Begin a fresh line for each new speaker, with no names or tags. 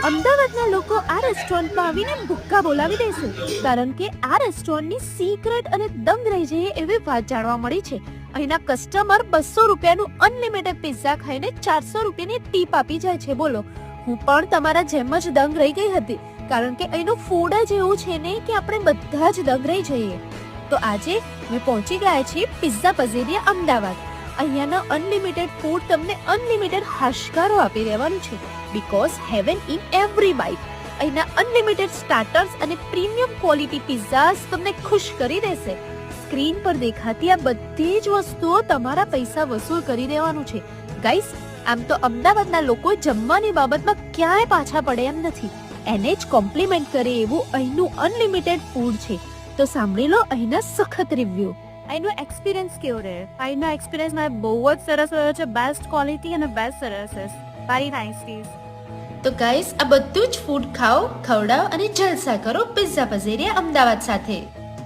અમદાવાદના લોકો આ રેસ્ટોરન્ટમાં આવીને ભૂક્કા બોલાવી દેશે, કારણ કે આ રેસ્ટોરન્ટની સિક્રેટ અને દંગ રહી જઈએ એવી વાત જાણવા મળી છે. અહીંના કસ્ટમર 200 રૂપિયાનું અનલિમિટેડ પિઝા ખાઈને 400 રૂપિયાની ટીપ આપી જાય છે. બોલો, હું પણ તમારા જેમ જ દંગ રહી ગઈ હતી, કારણ કે અહીંનું ફૂડ જ એવું છે ને કે આપણે બધા જ દંગ રહી જઈએ. તો આજે અમે પહોંચી ગયા છીએ પિઝા પઝેરિયા અમદાવાદ. અહીંયાના અનલિમિટેડ ફૂડ તમને અનલિમિટેડ હાશકારો આપી દેવાનું છે, because heaven in every bite. અહીંના અનલિમિટેડ સ્ટાર્ટર્સ અને પ્રીમિયમ ક્વોલિટી પિઝાસ તમને ખુશ કરી દેશે. સ્ક્રીન પર દેખાતી આ બધી જ વસ્તુઓ તમારા પૈસા વસૂલ કરી દેવાનું છે. ગાઈસ, આમ તો અમદાવાદના લોકો જમવાની બાબતમાં ક્યાંય પાછા પડે એમ નથી. એને જ કોમ્પ્લિમેન્ટ કરે એવું અહીંનું અનલિમિટેડ ફૂડ છે. તો સાંભળી લો અહીંના સખત રિવ્યુ. અહીંનો એક્સપિરિયન્સ કેવો રહે? અહીંનો એક્સપિરિયન્સ મારે બહુ જ સરસ રહ્યો છે. બેસ્ટ ક્વોલિટી અને best services, very nice dish. તો ગાઈસ, આ બધું જ ફૂડ ખાઓ, ખવડાવો અને જલસા કરો પિઝા પઝેરિયા અમદાવાદ સાથે.